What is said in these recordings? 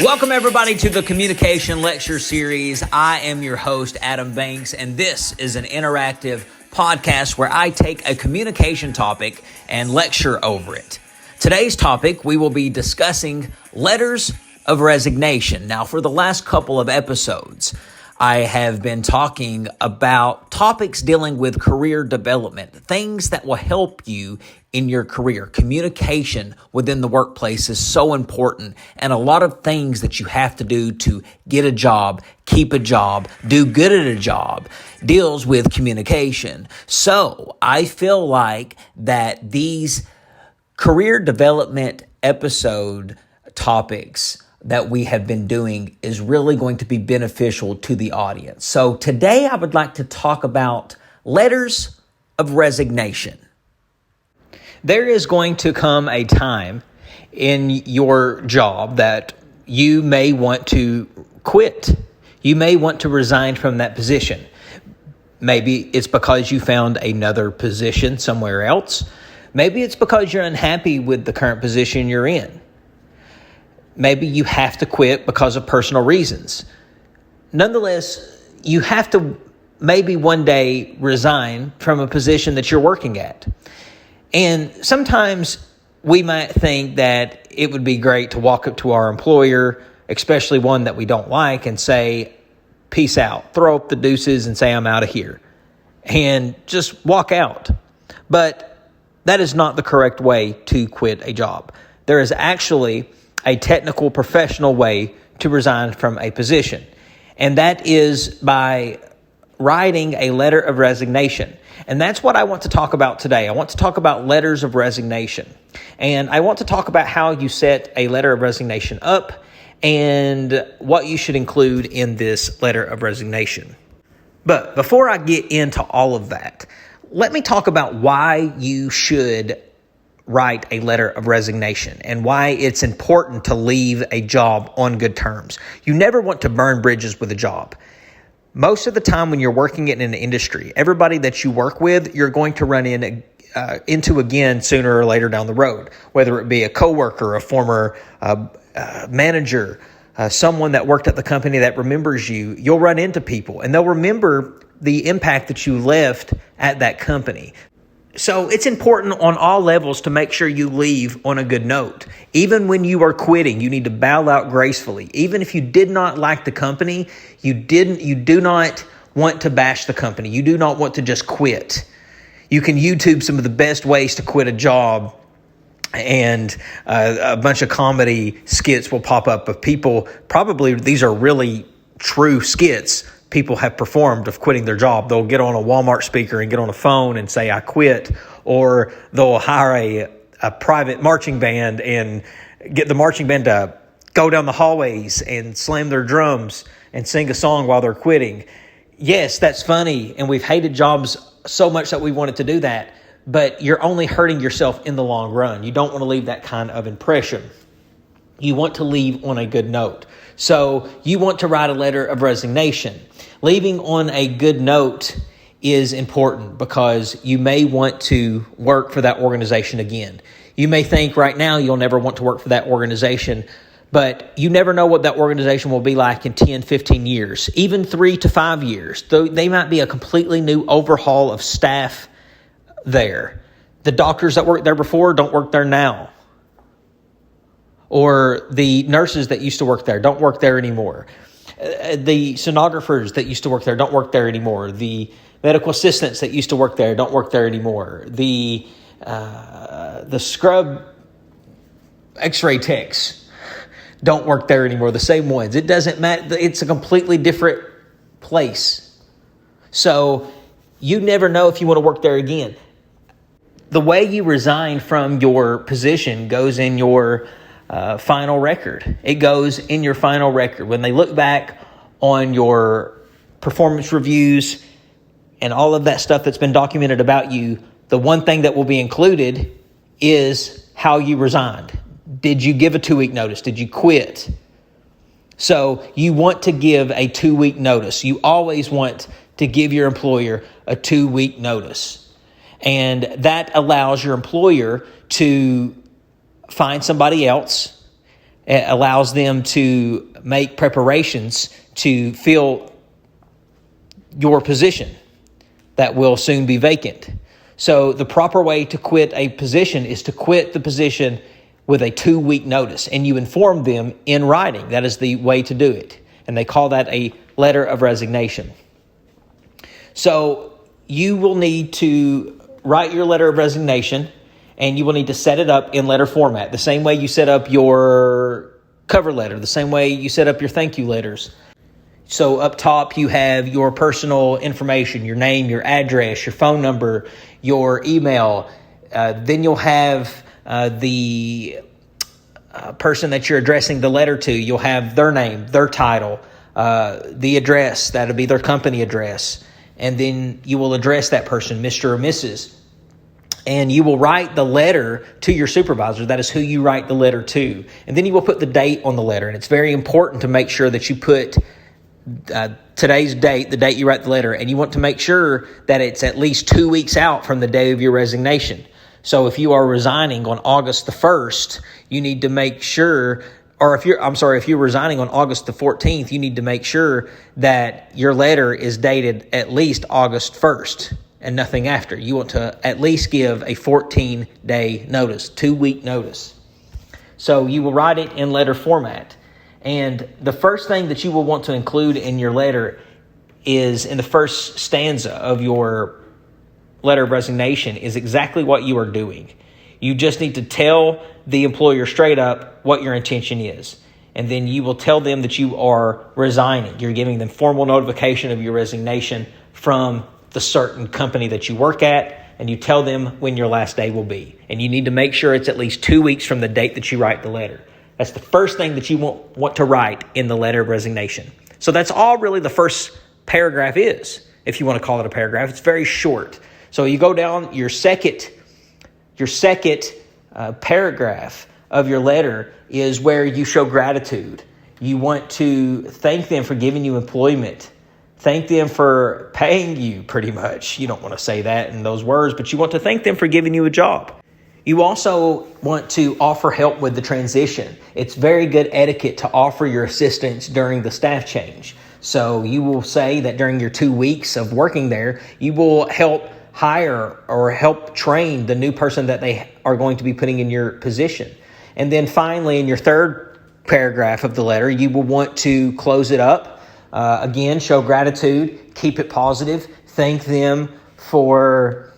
Welcome everybody to the Communication Lecture Series. I am your host, Adam Banks, and this is an interactive podcast where I take a communication topic and lecture over it. Today's topic, we will be discussing letters of resignation. Now, for the last couple of episodes, I have been talking about topics dealing with career development, things that will help you in your career. Communication within the workplace is so important, and a lot of things that you have to do to get a job, keep a job, do good at a job deals with communication. So I feel like that these career development episode topics that we have been doing is really going to be beneficial to the audience. So today I would like to talk about letters of resignation. There is going to come a time in your job that you may want to quit. You may want to resign from that position. Maybe it's because you found another position somewhere else. Maybe it's because you're unhappy with the current position you're in. Maybe you have to quit because of personal reasons. Nonetheless, you have to maybe one day resign from a position that you're working at. And sometimes we might think that it would be great to walk up to our employer, especially one that we don't like, and say, peace out, throw up the deuces and say, I'm out of here, and just walk out. But that is not the correct way to quit a job. There is actually a technical, professional way to resign from a position. And that is by writing a letter of resignation. And that's what I want to talk about today. I want to talk about letters of resignation. And I want to talk about how you set a letter of resignation up and what you should include in this letter of resignation. But before I get into all of that, let me talk about why you should write a letter of resignation and why it's important to leave a job on good terms. You never want to burn bridges with a job. Most of the time when you're working in an industry, everybody that you work with, you're going to run into again sooner or later down the road, whether it be a coworker, a former manager, someone that worked at the company that remembers you. You'll run into people and they'll remember the impact that you left at that company. So it's important on all levels to make sure you leave on a good note. Even when you are quitting, you need to bow out gracefully. Even if you did not like the company, you do not want to bash the company. You do not want to just quit. You can YouTube some of the best ways to quit a job, and a bunch of comedy skits will pop up of people. Probably these are really true skits people have performed of quitting their job. They'll get on a Walmart speaker and get on a phone and say, I quit. Or they'll hire a private marching band and get the marching band to go down the hallways and slam their drums and sing a song while they're quitting. Yes, that's funny. And we've hated jobs so much that we wanted to do that. But you're only hurting yourself in the long run. You don't want to leave that kind of impression. You want to leave on a good note. So you want to write a letter of resignation. Leaving on a good note is important because you may want to work for that organization again. You may think right now you'll never want to work for that organization, but you never know what that organization will be like in 10, 15 years, even 3 to 5 years. Though they might be a completely new overhaul of staff there. The doctors that worked there before don't work there now. Or the nurses that used to work there don't work there anymore. The sonographers that used to work there don't work there anymore. The medical assistants that used to work there don't work there anymore. The scrub x-ray techs don't work there anymore. The same ones. It doesn't matter. It's a completely different place. So you never know if you want to work there again. The way you resign from your position goes in your final record. It goes in your final record. When they look back on your performance reviews and all of that stuff that's been documented about you, the one thing that will be included is how you resigned. Did you give a 2-week notice? Did you quit? So you want to give a 2-week notice. You always want to give your employer a 2-week notice. And that allows your employer to find somebody else It allows them to make preparations to fill your position that will soon be vacant. So the proper way to quit a position is to quit the position with a 2-week notice, and you inform them in writing. That is the way to do it. And they call that a letter of resignation. So you will need to write your letter of resignation, and you will need to set it up in letter format, the same way you set up your cover letter, the same way you set up your thank you letters. So up top, you have your personal information, your name, your address, your phone number, your email. Then you'll have the person that you're addressing the letter to. You'll have their name, their title, the address, that'll be their company address. And then you will address that person, Mr. or Mrs. And you will write the letter to your supervisor. That is who you write the letter to. And then you will put the date on the letter. And it's very important to make sure that you put today's date, the date you write the letter. And you want to make sure that it's at least 2 weeks out from the day of your resignation. So if you are resigning on August the 1st, you need to make sure, or if you're resigning on August the 14th, you need to make sure that your letter is dated at least August 1st and nothing after. You want to at least give a 14-day notice, 2-week notice. So you will write it in letter format. And the first thing that you will want to include in your letter is in the first stanza of your letter of resignation is exactly what you are doing. You just need to tell the employer straight up what your intention is. And then you will tell them that you are resigning. You're giving them formal notification of your resignation from the certain company that you work at, and you tell them when your last day will be. And you need to make sure it's at least 2 weeks from the date that you write the letter. That's the first thing that you want to write in the letter of resignation. So that's all really the first paragraph is, if you want to call it a paragraph. It's very short. So you go down your second paragraph of your letter is where you show gratitude. You want to thank them for giving you employment. Thank them for paying you, pretty much. You don't want to say that in those words, but you want to thank them for giving you a job. You also want to offer help with the transition. It's very good etiquette to offer your assistance during the staff change. So you will say that during your 2 weeks of working there, you will help hire or help train the new person that they are going to be putting in your position. And then finally, in your third paragraph of the letter, you will want to close it up. Again, show gratitude, keep it positive, thank them for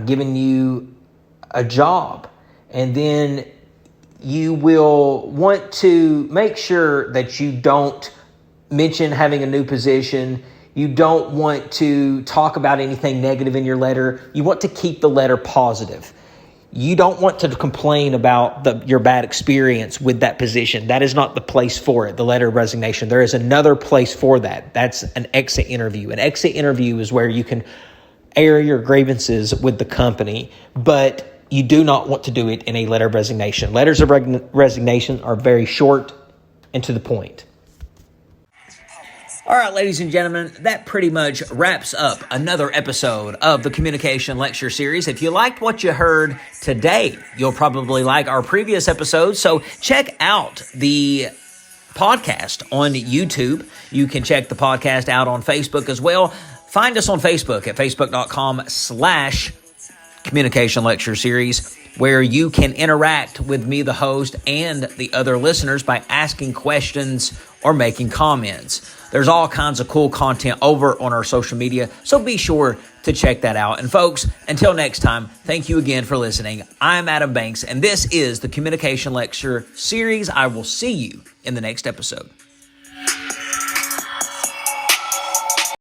giving you a job. And then you will want to make sure that you don't mention having a new position. You don't want to talk about anything negative in your letter. You want to keep the letter positive. You don't want to complain about your bad experience with that position. That is not the place for it, the letter of resignation. There is another place for that. That's an exit interview. An exit interview is where you can air your grievances with the company, but you do not want to do it in a letter of resignation. Letters of resignation are very short and to the point. All right, ladies and gentlemen, that pretty much wraps up another episode of the Communication Lecture Series. If you liked what you heard today, you'll probably like our previous episodes. So check out the podcast on YouTube. You can check the podcast out on Facebook as well. Find us on Facebook at facebook.com/Communication Lecture Series, where you can interact with me, the host, and the other listeners by asking questions or making comments. There's all kinds of cool content over on our social media, so be sure to check that out. And folks, until next time, thank you again for listening. I'm Adam Banks, and this is the Communication Lecture Series. I will see you in the next episode.